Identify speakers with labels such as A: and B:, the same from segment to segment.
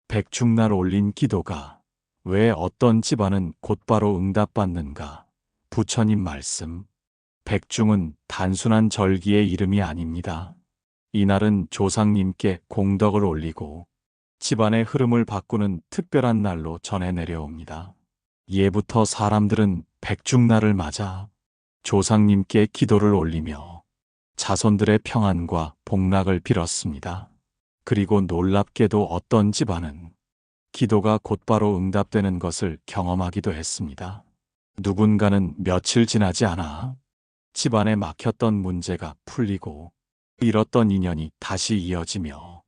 A: 백중날 올린 기도가 왜 어떤 집안은 곧바로 응답받는가? 부처님 말씀. 백중은 단순한 절기의 이름이 아닙니다. 이날은 조상님께 공덕을 올리고 집안의 흐름을 바꾸는 특별한 날로 전해 내려옵니다. 예부터 사람들은 백중날을 맞아 조상님께 기도를 올리며 자손들의 평안과 복락을 빌었습니다. 그리고 놀랍게도 어떤 집안은 기도가 곧바로 응답되는 것을 경험하기도 했습니다. 누군가는 며칠 지나지 않아 집안에 막혔던 문제가 풀리고 잃었던 인연이 다시 이어지며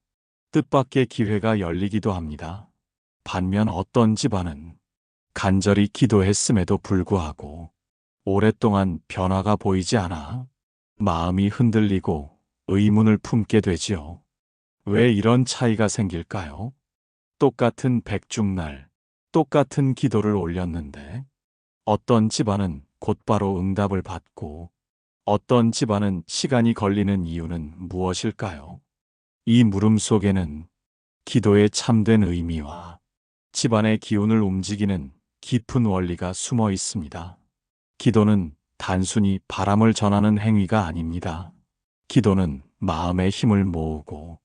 A: 뜻밖의 기회가 열리기도 합니다. 반면 어떤 집안은 간절히 기도했음에도 불구하고 오랫동안 변화가 보이지 않아 마음이 흔들리고 의문을 품게 되지요. 왜 이런 차이가 생길까요? 똑같은 백중날, 똑같은 기도를 올렸는데 어떤 집안은 곧바로 응답을 받고 어떤 집안은 시간이 걸리는 이유는 무엇일까요? 이 물음 속에는 기도의 참된 의미와 집안의 기운을 움직이는 깊은 원리가 숨어 있습니다. 기도는 단순히 바람을 전하는 행위가 아닙니다. 기도는 마음의 힘을 모으고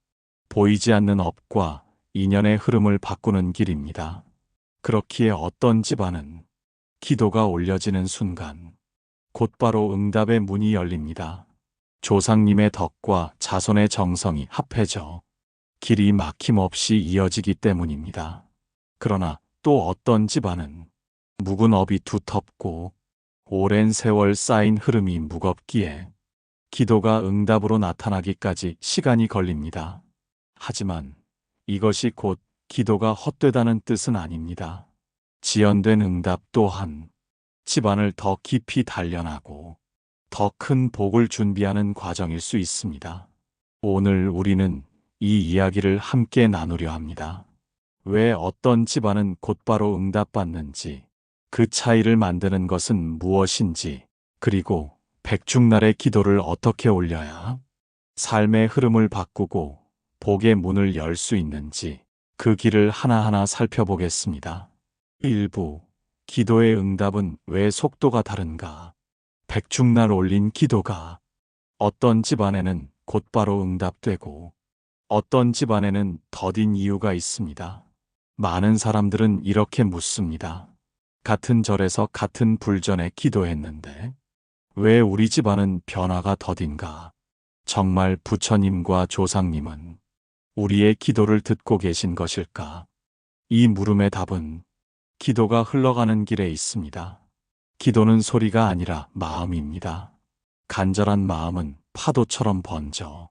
A: 보이지 않는 업과 인연의 흐름을 바꾸는 길입니다. 그렇기에 어떤 집안은 기도가 올려지는 순간 곧바로 응답의 문이 열립니다. 조상님의 덕과 자손의 정성이 합해져 길이 막힘없이 이어지기 때문입니다. 그러나 또 어떤 집안은 묵은 업이 두텁고 오랜 세월 쌓인 흐름이 무겁기에 기도가 응답으로 나타나기까지 시간이 걸립니다. 하지만 이것이 곧 기도가 헛되다는 뜻은 아닙니다. 지연된 응답 또한 집안을 더 깊이 단련하고 더 큰 복을 준비하는 과정일 수 있습니다. 오늘 우리는 이 이야기를 함께 나누려 합니다. 왜 어떤 집안은 곧바로 응답받는지, 그 차이를 만드는 것은 무엇인지, 그리고 백중날의 기도를 어떻게 올려야 삶의 흐름을 바꾸고 복의 문을 열 수 있는지 그 길을 하나하나 살펴보겠습니다. 1부. 기도의 응답은 왜 속도가 다른가? 백중날 올린 기도가 어떤 집안에는 곧바로 응답되고 어떤 집안에는 더딘 이유가 있습니다. 많은 사람들은 이렇게 묻습니다. 같은 절에서 같은 불전에 기도했는데 왜 우리 집안은 변화가 더딘가? 정말 부처님과 조상님은 우리의 기도를 듣고 계신 것일까? 이 물음의 답은 기도가 흘러가는 길에 있습니다. 기도는 소리가 아니라 마음입니다. 간절한 마음은 파도처럼 번져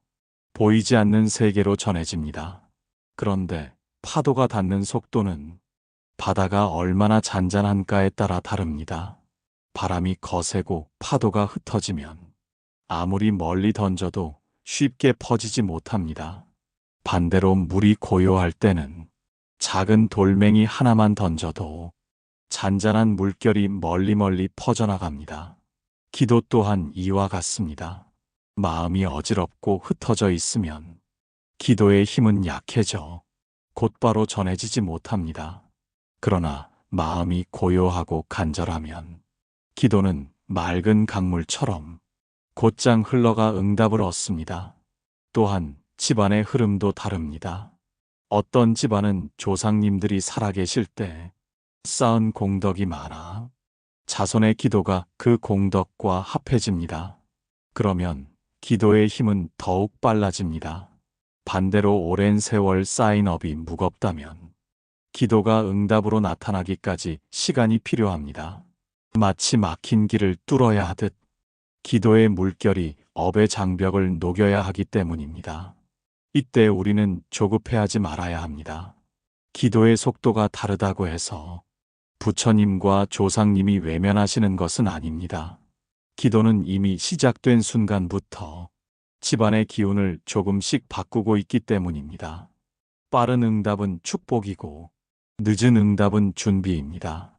A: 보이지 않는 세계로 전해집니다. 그런데 파도가 닿는 속도는 바다가 얼마나 잔잔한가에 따라 다릅니다. 바람이 거세고 파도가 흩어지면 아무리 멀리 던져도 쉽게 퍼지지 못합니다. 반대로 물이 고요할 때는 작은 돌멩이 하나만 던져도 잔잔한 물결이 멀리 퍼져나갑니다. 기도 또한 이와 같습니다. 마음이 어지럽고 흩어져 있으면 기도의 힘은 약해져 곧바로 전해지지 못합니다. 그러나 마음이 고요하고 간절하면 기도는 맑은 강물처럼 곧장 흘러가 응답을 얻습니다. 또한 집안의 흐름도 다릅니다. 어떤 집안은 조상님들이 살아계실 때 쌓은 공덕이 많아 자손의 기도가 그 공덕과 합해집니다. 그러면 기도의 힘은 더욱 빨라집니다. 반대로 오랜 세월 쌓인 업이 무겁다면 기도가 응답으로 나타나기까지 시간이 필요합니다. 마치 막힌 길을 뚫어야 하듯 기도의 물결이 업의 장벽을 녹여야 하기 때문입니다. 이때 우리는 조급해하지 말아야 합니다. 기도의 속도가 다르다고 해서 부처님과 조상님이 외면하시는 것은 아닙니다. 기도는 이미 시작된 순간부터 집안의 기운을 조금씩 바꾸고 있기 때문입니다. 빠른 응답은 축복이고 늦은 응답은 준비입니다.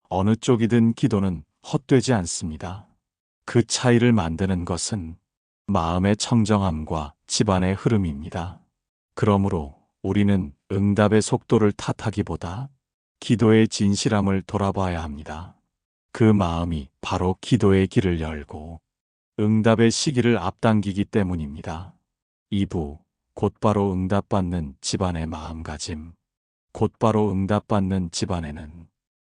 A: 어느 쪽이든 기도는 헛되지 않습니다. 그 차이를 만드는 것은 마음의 청정함과 집안의 흐름입니다. 그러므로 우리는 응답의 속도를 탓하기보다 기도의 진실함을 돌아봐야 합니다. 그 마음이 바로 기도의 길을 열고 응답의 시기를 앞당기기 때문입니다. 2부, 곧바로 응답받는 집안의 마음가짐. 곧바로 응답받는 집안에는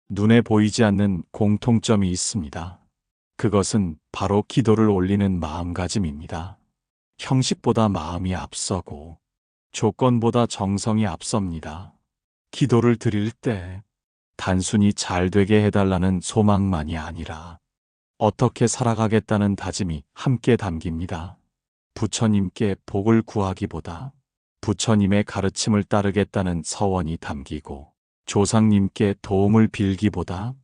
A: 눈에 보이지 않는 공통점이 있습니다. 그것은 바로 기도를 올리는 마음가짐입니다. 형식보다 마음이 앞서고 조건보다 정성이 앞섭니다. 기도를 드릴 때 단순히 잘 되게 해달라는 소망만이 아니라 어떻게 살아가겠다는 다짐이 함께 담깁니다. 부처님께 복을 구하기보다 부처님의 가르침을 따르겠다는 서원이 담기고 조상님께 도움을 빌기보다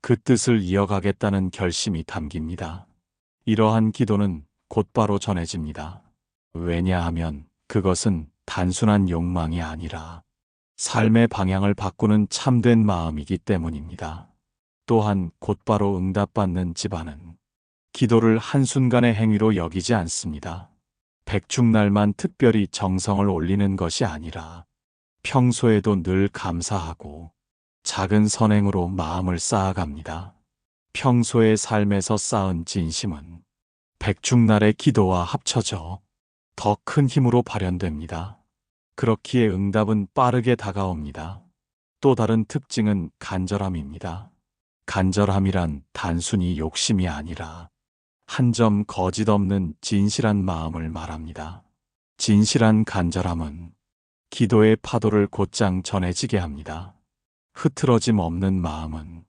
A: 그 뜻을 이어가겠다는 결심이 담깁니다. 이러한 기도는 곧바로 전해집니다. 왜냐하면 그것은 단순한 욕망이 아니라 삶의 방향을 바꾸는 참된 마음이기 때문입니다. 또한 곧바로 응답받는 집안은 기도를 한순간의 행위로 여기지 않습니다. 백중날만 특별히 정성을 올리는 것이 아니라 평소에도 늘 감사하고 작은 선행으로 마음을 쌓아갑니다. 평소의 삶에서 쌓은 진심은 백중날의 기도와 합쳐져 더 큰 힘으로 발현됩니다. 그렇기에 응답은 빠르게 다가옵니다. 또 다른 특징은 간절함입니다. 간절함이란 단순히 욕심이 아니라 한 점 거짓 없는 진실한 마음을 말합니다. 진실한 간절함은 기도의 파도를 곧장 전해지게 합니다. 흐트러짐 없는 마음은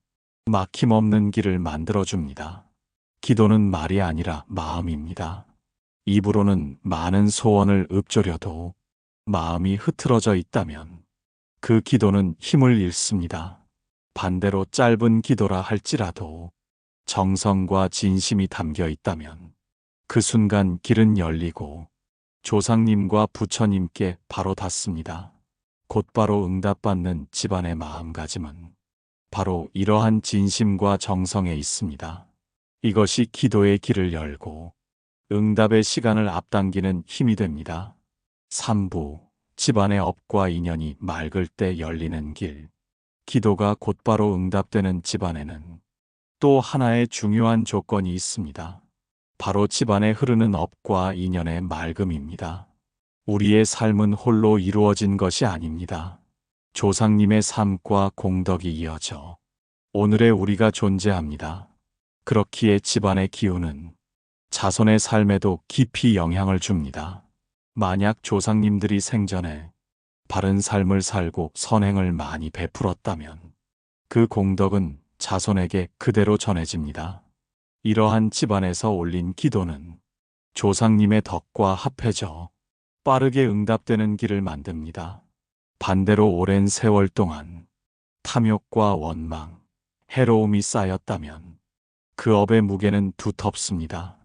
A: 막힘 없는 길을 만들어줍니다. 기도는 말이 아니라 마음입니다. 입으로는 많은 소원을 읊조려도 마음이 흐트러져 있다면 그 기도는 힘을 잃습니다. 반대로 짧은 기도라 할지라도 정성과 진심이 담겨 있다면 그 순간 길은 열리고 조상님과 부처님께 바로 닿습니다. 곧바로 응답받는 집안의 마음가짐은 바로 이러한 진심과 정성에 있습니다. 이것이 기도의 길을 열고 응답의 시간을 앞당기는 힘이 됩니다. 3부, 집안의 업과 인연이 맑을 때 열리는 길. 기도가 곧바로 응답되는 집안에는 또 하나의 중요한 조건이 있습니다. 바로 집안에 흐르는 업과 인연의 맑음입니다. 우리의 삶은 홀로 이루어진 것이 아닙니다. 조상님의 삶과 공덕이 이어져 오늘의 우리가 존재합니다. 그렇기에 집안의 기운은 자손의 삶에도 깊이 영향을 줍니다. 만약 조상님들이 생전에 바른 삶을 살고 선행을 많이 베풀었다면 그 공덕은 자손에게 그대로 전해집니다. 이러한 집안에서 올린 기도는 조상님의 덕과 합해져 빠르게 응답되는 길을 만듭니다. 반대로 오랜 세월 동안 탐욕과 원망, 해로움이 쌓였다면 그 업의 무게는 두텁습니다.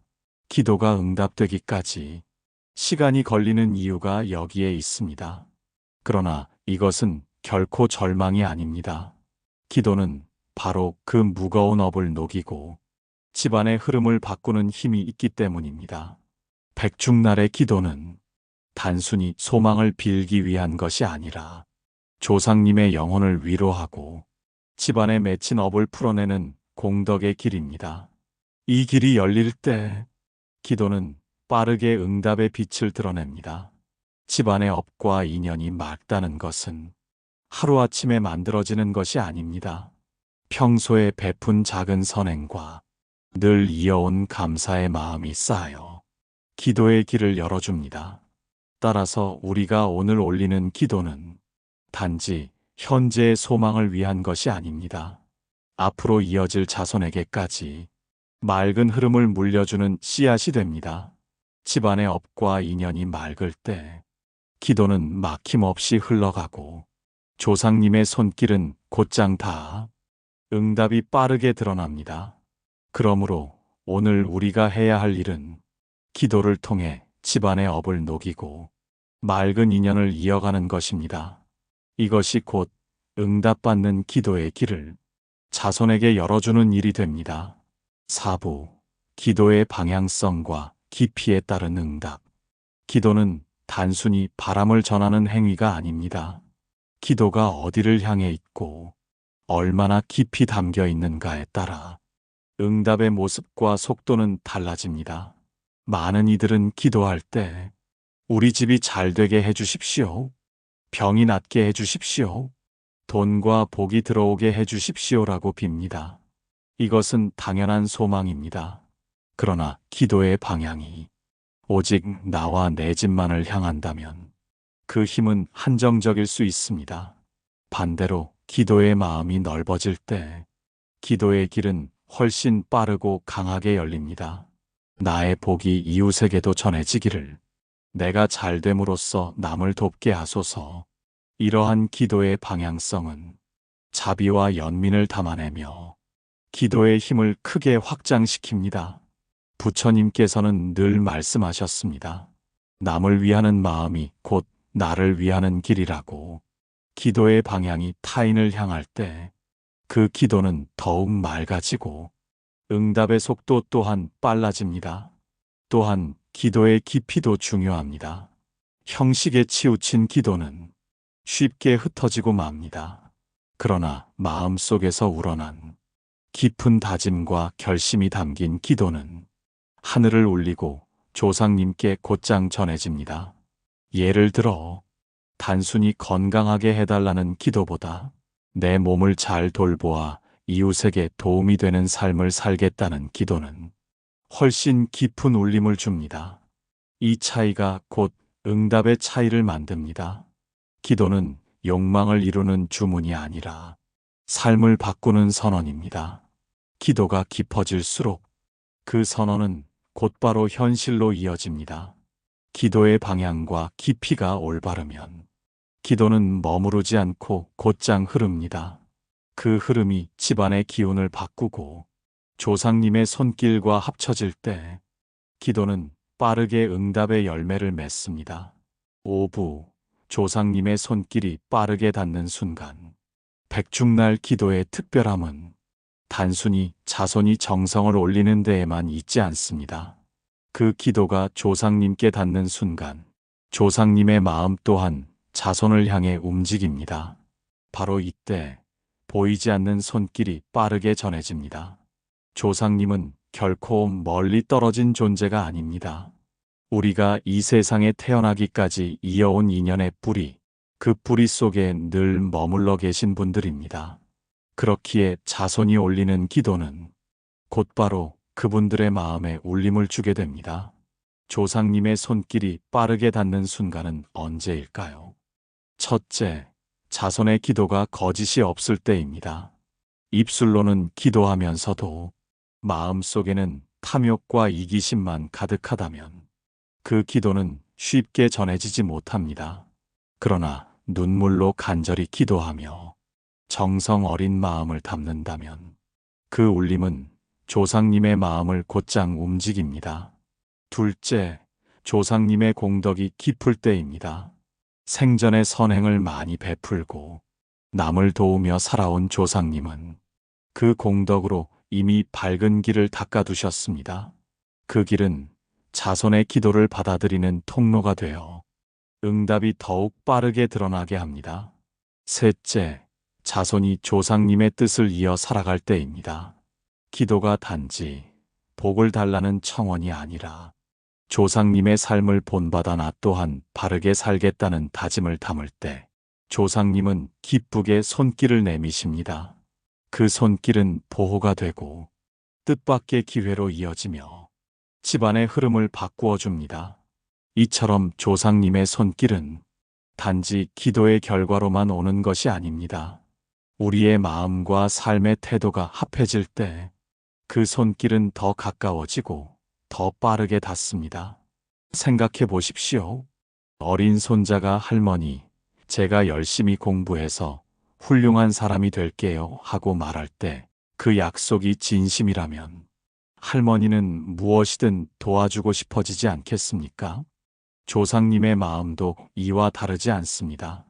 A: 기도가 응답되기까지 시간이 걸리는 이유가 여기에 있습니다. 그러나 이것은 결코 절망이 아닙니다. 기도는 바로 그 무거운 업을 녹이고 집안의 흐름을 바꾸는 힘이 있기 때문입니다. 백중날의 기도는 단순히 소망을 빌기 위한 것이 아니라 조상님의 영혼을 위로하고 집안에 맺힌 업을 풀어내는 공덕의 길입니다. 이 길이 열릴 때 기도는 빠르게 응답의 빛을 드러냅니다. 집안의 업과 인연이 맑다는 것은 하루아침에 만들어지는 것이 아닙니다. 평소에 베푼 작은 선행과 늘 이어온 감사의 마음이 쌓여 기도의 길을 열어줍니다. 따라서 우리가 오늘 올리는 기도는 단지 현재의 소망을 위한 것이 아닙니다. 앞으로 이어질 자손에게까지 맑은 흐름을 물려주는 씨앗이 됩니다. 집안의 업과 인연이 맑을 때 기도는 막힘없이 흘러가고 조상님의 손길은 곧장 닿아 응답이 빠르게 드러납니다. 그러므로 오늘 우리가 해야 할 일은 기도를 통해 집안의 업을 녹이고 맑은 인연을 이어가는 것입니다. 이것이 곧 응답받는 기도의 길을 자손에게 열어주는 일이 됩니다. 4부, 기도의 방향성과 깊이에 따른 응답. 기도는 단순히 바람을 전하는 행위가 아닙니다. 기도가 어디를 향해 있고 얼마나 깊이 담겨 있는가에 따라 응답의 모습과 속도는 달라집니다. 많은 이들은 기도할 때 우리 집이 잘 되게 해주십시오. 병이 낫게 해주십시오. 돈과 복이 들어오게 해주십시오라고 빕니다. 이것은 당연한 소망입니다. 그러나 기도의 방향이 오직 나와 내 집만을 향한다면 그 힘은 한정적일 수 있습니다. 반대로 기도의 마음이 넓어질 때 기도의 길은 훨씬 빠르고 강하게 열립니다. 나의 복이 이웃에게도 전해지기를, 내가 잘됨으로써 남을 돕게 하소서. 이러한 기도의 방향성은 자비와 연민을 담아내며 기도의 힘을 크게 확장시킵니다. 부처님께서는 늘 말씀하셨습니다. 남을 위하는 마음이 곧 나를 위하는 길이라고. 기도의 방향이 타인을 향할 때 그 기도는 더욱 맑아지고 응답의 속도 또한 빨라집니다. 또한 기도의 깊이도 중요합니다. 형식에 치우친 기도는 쉽게 흩어지고 맙니다. 그러나 마음속에서 우러난 깊은 다짐과 결심이 담긴 기도는 하늘을 울리고 조상님께 곧장 전해집니다. 예를 들어 단순히 건강하게 해달라는 기도보다 내 몸을 잘 돌보아 이웃에게 도움이 되는 삶을 살겠다는 기도는 훨씬 깊은 울림을 줍니다. 이 차이가 곧 응답의 차이를 만듭니다. 기도는 욕망을 이루는 주문이 아니라 삶을 바꾸는 선언입니다. 기도가 깊어질수록 그 선언은 곧바로 현실로 이어집니다. 기도의 방향과 깊이가 올바르면 기도는 머무르지 않고 곧장 흐릅니다. 그 흐름이 집안의 기운을 바꾸고 조상님의 손길과 합쳐질 때 기도는 빠르게 응답의 열매를 맺습니다. 오부, 조상님의 손길이 빠르게 닿는 순간 백중날 기도의 특별함은 단순히 자손이 정성을 올리는 데에만 있지 않습니다. 그 기도가 조상님께 닿는 순간 조상님의 마음 또한 자손을 향해 움직입니다. 바로 이때 보이지 않는 손길이 빠르게 전해집니다. 조상님은 결코 멀리 떨어진 존재가 아닙니다. 우리가 이 세상에 태어나기까지 이어온 인연의 뿌리, 그 뿌리 속에 늘 머물러 계신 분들입니다. 그렇기에 자손이 올리는 기도는 곧바로 그분들의 마음에 울림을 주게 됩니다. 조상님의 손길이 빠르게 닿는 순간은 언제일까요? 첫째, 자손의 기도가 거짓이 없을 때입니다. 입술로는 기도하면서도 마음속에는 탐욕과 이기심만 가득하다면 그 기도는 쉽게 전해지지 못합니다. 그러나 눈물로 간절히 기도하며 정성 어린 마음을 담는다면 그 울림은 조상님의 마음을 곧장 움직입니다. 둘째, 조상님의 공덕이 깊을 때입니다. 생전의 선행을 많이 베풀고 남을 도우며 살아온 조상님은 그 공덕으로 이미 밝은 길을 닦아두셨습니다. 그 길은 자손의 기도를 받아들이는 통로가 되어 응답이 더욱 빠르게 드러나게 합니다. 셋째, 자손이 조상님의 뜻을 이어 살아갈 때입니다. 기도가 단지 복을 달라는 청원이 아니라 조상님의 삶을 본받아 나 또한 바르게 살겠다는 다짐을 담을 때 조상님은 기쁘게 손길을 내미십니다. 그 손길은 보호가 되고 뜻밖의 기회로 이어지며 집안의 흐름을 바꾸어 줍니다. 이처럼 조상님의 손길은 단지 기도의 결과로만 오는 것이 아닙니다. 우리의 마음과 삶의 태도가 합해질 때 그 손길은 더 가까워지고 더 빠르게 닿습니다. 생각해 보십시오. 어린 손자가 할머니, 제가 열심히 공부해서 훌륭한 사람이 될게요 하고 말할 때 그 약속이 진심이라면 할머니는 무엇이든 도와주고 싶어지지 않겠습니까? 조상님의 마음도 이와 다르지 않습니다.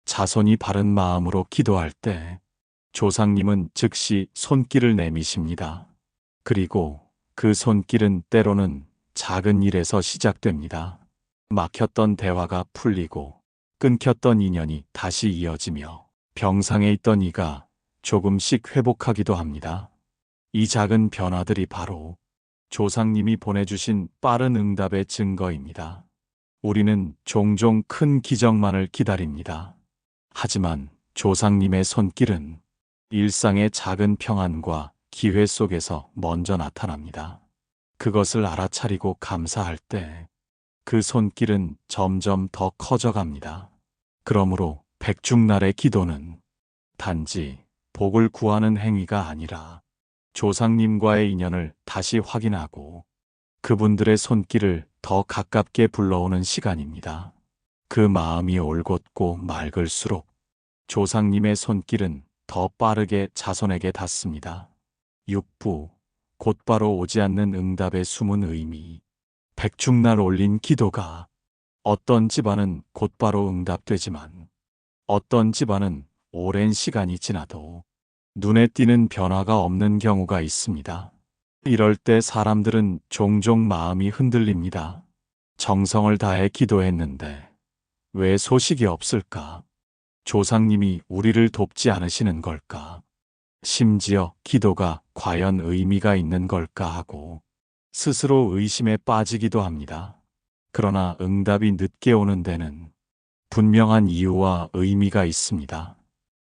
A: 자손이 바른 마음으로 기도할 때 조상님은 즉시 손길을 내미십니다. 그리고 그 손길은 때로는 작은 일에서 시작됩니다. 막혔던 대화가 풀리고 끊겼던 인연이 다시 이어지며 병상에 있던 이가 조금씩 회복하기도 합니다. 이 작은 변화들이 바로 조상님이 보내주신 빠른 응답의 증거입니다. 우리는 종종 큰 기적만을 기다립니다. 하지만 조상님의 손길은 일상의 작은 평안과 기회 속에서 먼저 나타납니다. 그것을 알아차리고 감사할 때 그 손길은 점점 더 커져갑니다. 그러므로 백중날의 기도는 단지 복을 구하는 행위가 아니라 조상님과의 인연을 다시 확인하고 그분들의 손길을 더 가깝게 불러오는 시간입니다. 그 마음이 올곧고 맑을수록 조상님의 손길은 더 빠르게 자손에게 닿습니다. 6부 곧바로 오지 않는 응답의 숨은 의미. 백중날 올린 기도가 어떤 집안은 곧바로 응답되지만 어떤 집안은 오랜 시간이 지나도 눈에 띄는 변화가 없는 경우가 있습니다. 이럴 때 사람들은 종종 마음이 흔들립니다. 정성을 다해 기도했는데 왜 소식이 없을까? 조상님이 우리를 돕지 않으시는 걸까? 심지어 기도가 과연 의미가 있는 걸까 하고 스스로 의심에 빠지기도 합니다. 그러나 응답이 늦게 오는 데는 분명한 이유와 의미가 있습니다.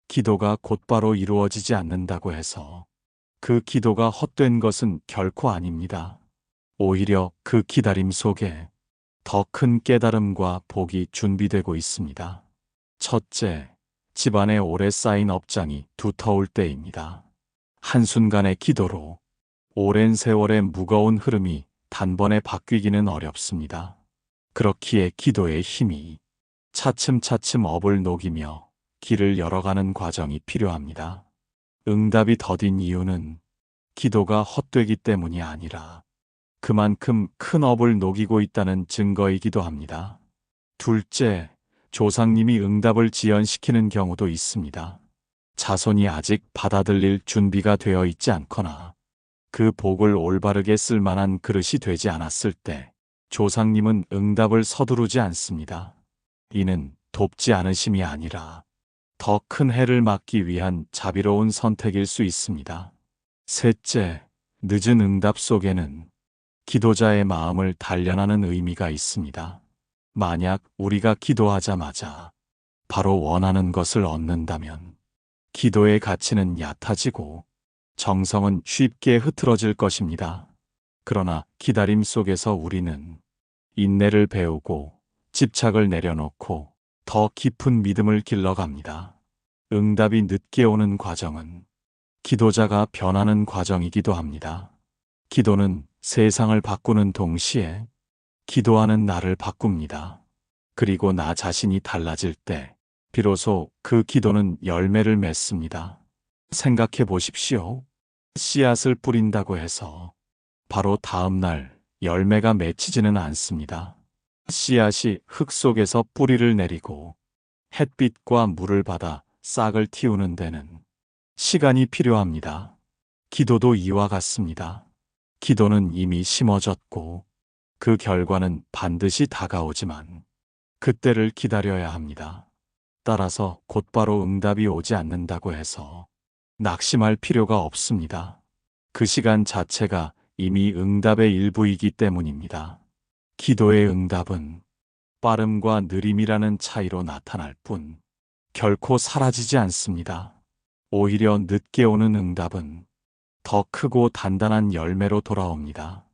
A: 기도가 곧바로 이루어지지 않는다고 해서 그 기도가 헛된 것은 결코 아닙니다. 오히려 그 기다림 속에 더 큰 깨달음과 복이 준비되고 있습니다. 첫째, 집안에 오래 쌓인 업장이 두터울 때입니다. 한순간의 기도로 오랜 세월의 무거운 흐름이 단번에 바뀌기는 어렵습니다. 그렇기에 기도의 힘이 차츰차츰 업을 녹이며 길을 열어가는 과정이 필요합니다. 응답이 더딘 이유는 기도가 헛되기 때문이 아니라 그만큼 큰 업을 녹이고 있다는 증거이기도 합니다. 둘째, 조상님이 응답을 지연시키는 경우도 있습니다. 자손이 아직 받아들일 준비가 되어 있지 않거나 그 복을 올바르게 쓸 만한 그릇이 되지 않았을 때 조상님은 응답을 서두르지 않습니다. 이는 돕지 않으심이 아니라 더 큰 해를 막기 위한 자비로운 선택일 수 있습니다. 셋째, 늦은 응답 속에는 기도자의 마음을 단련하는 의미가 있습니다. 만약 우리가 기도하자마자 바로 원하는 것을 얻는다면 기도의 가치는 얕아지고 정성은 쉽게 흐트러질 것입니다. 그러나 기다림 속에서 우리는 인내를 배우고 집착을 내려놓고 더 깊은 믿음을 길러갑니다. 응답이 늦게 오는 과정은 기도자가 변하는 과정이기도 합니다. 기도는 세상을 바꾸는 동시에 기도하는 나를 바꿉니다. 그리고 나 자신이 달라질 때 비로소 그 기도는 열매를 맺습니다. 생각해 보십시오. 씨앗을 뿌린다고 해서 바로 다음 날 열매가 맺히지는 않습니다. 씨앗이 흙 속에서 뿌리를 내리고 햇빛과 물을 받아 싹을 틔우는 데는 시간이 필요합니다. 기도도 이와 같습니다. 기도는 이미 심어졌고 그 결과는 반드시 다가오지만 그때를 기다려야 합니다. 따라서 곧바로 응답이 오지 않는다고 해서 낙심할 필요가 없습니다. 그 시간 자체가 이미 응답의 일부이기 때문입니다. 기도의 응답은 빠름과 느림이라는 차이로 나타날 뿐 결코 사라지지 않습니다. 오히려 늦게 오는 응답은 더 크고 단단한 열매로 돌아옵니다.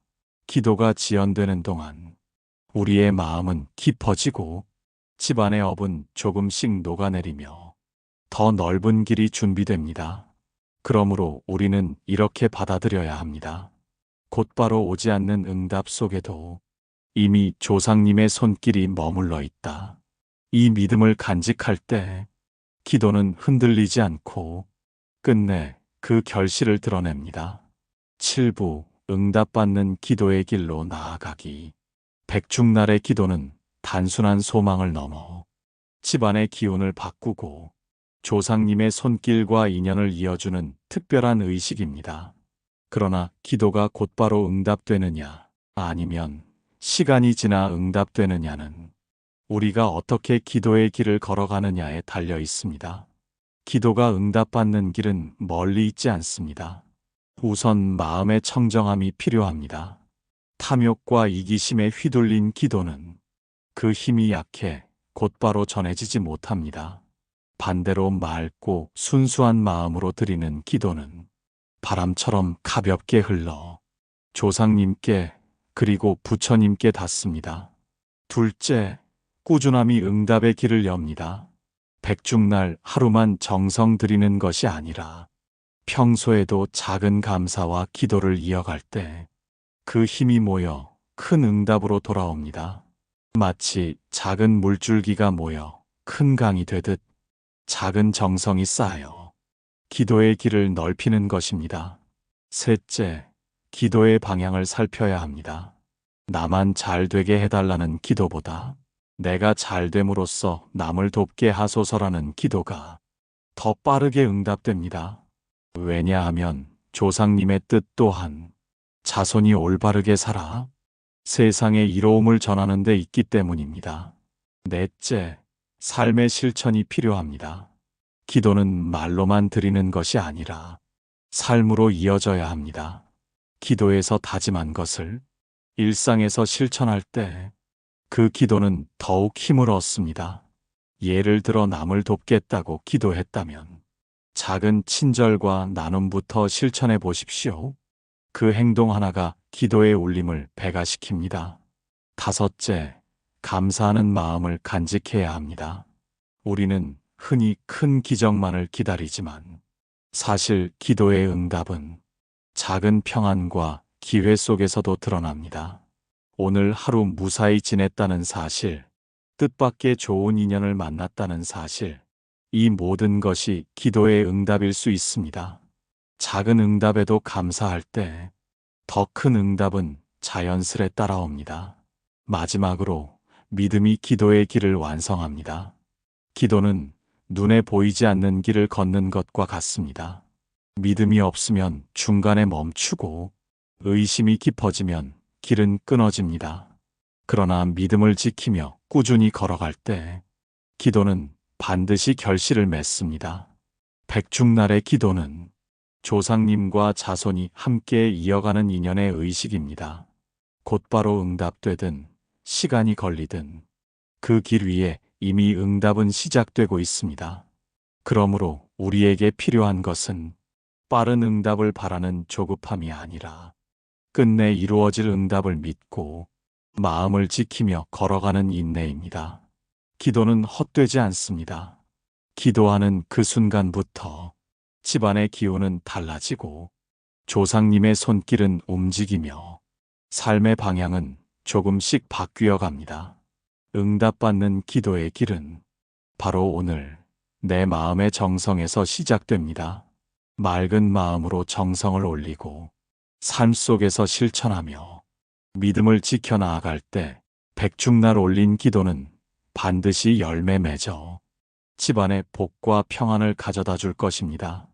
A: 기도가 지연되는 동안 우리의 마음은 깊어지고 집안의 업은 조금씩 녹아내리며 더 넓은 길이 준비됩니다. 그러므로 우리는 이렇게 받아들여야 합니다. 곧바로 오지 않는 응답 속에도 이미 조상님의 손길이 머물러 있다. 이 믿음을 간직할 때 기도는 흔들리지 않고 끝내 그 결실을 드러냅니다. 7부 응답받는 기도의 길로 나아가기. 백중날의 기도는 단순한 소망을 넘어 집안의 기운을 바꾸고 조상님의 손길과 인연을 이어주는 특별한 의식입니다. 그러나 기도가 곧바로 응답되느냐, 아니면 시간이 지나 응답되느냐는 우리가 어떻게 기도의 길을 걸어가느냐에 달려 있습니다. 기도가 응답받는 길은 멀리 있지 않습니다. 우선 마음의 청정함이 필요합니다. 탐욕과 이기심에 휘둘린 기도는 그 힘이 약해 곧바로 전해지지 못합니다. 반대로 맑고 순수한 마음으로 드리는 기도는 바람처럼 가볍게 흘러 조상님께 그리고 부처님께 닿습니다. 둘째, 꾸준함이 응답의 길을 엽니다. 백중날 하루만 정성 들이는 것이 아니라 평소에도 작은 감사와 기도를 이어갈 때 그 힘이 모여 큰 응답으로 돌아옵니다. 마치 작은 물줄기가 모여 큰 강이 되듯 작은 정성이 쌓여 기도의 길을 넓히는 것입니다. 셋째, 기도의 방향을 살펴야 합니다. 나만 잘 되게 해달라는 기도보다 내가 잘 됨으로써 남을 돕게 하소서라는 기도가 더 빠르게 응답됩니다. 왜냐하면 조상님의 뜻 또한 자손이 올바르게 살아 세상의 이로움을 전하는 데 있기 때문입니다. 넷째, 삶의 실천이 필요합니다. 기도는 말로만 드리는 것이 아니라 삶으로 이어져야 합니다. 기도에서 다짐한 것을 일상에서 실천할 때 그 기도는 더욱 힘을 얻습니다. 예를 들어 남을 돕겠다고 기도했다면 작은 친절과 나눔부터 실천해 보십시오. 그 행동 하나가 기도의 울림을 배가시킵니다. 다섯째, 감사하는 마음을 간직해야 합니다. 우리는 흔히 큰 기적만을 기다리지만 사실 기도의 응답은 작은 평안과 기회 속에서도 드러납니다. 오늘 하루 무사히 지냈다는 사실, 뜻밖의 좋은 인연을 만났다는 사실, 이 모든 것이 기도의 응답일 수 있습니다. 작은 응답에도 감사할 때 더 큰 응답은 자연스레 따라옵니다. 마지막으로 믿음이 기도의 길을 완성합니다. 기도는 눈에 보이지 않는 길을 걷는 것과 같습니다. 믿음이 없으면 중간에 멈추고 의심이 깊어지면 길은 끊어집니다. 그러나 믿음을 지키며 꾸준히 걸어갈 때 기도는 반드시 결실을 맺습니다. 백중날의 기도는 조상님과 자손이 함께 이어가는 인연의 의식입니다. 곧바로 응답되든 시간이 걸리든 그 길 위에 이미 응답은 시작되고 있습니다. 그러므로 우리에게 필요한 것은 빠른 응답을 바라는 조급함이 아니라 끝내 이루어질 응답을 믿고 마음을 지키며 걸어가는 인내입니다. 기도는 헛되지 않습니다. 기도하는 그 순간부터 집안의 기운은 달라지고 조상님의 손길은 움직이며 삶의 방향은 조금씩 바뀌어 갑니다. 응답받는 기도의 길은 바로 오늘 내 마음의 정성에서 시작됩니다. 맑은 마음으로 정성을 올리고 삶 속에서 실천하며 믿음을 지켜나아갈 때 백중날 올린 기도는 반드시 열매 맺어 집안에 복과 평안을 가져다 줄 것입니다.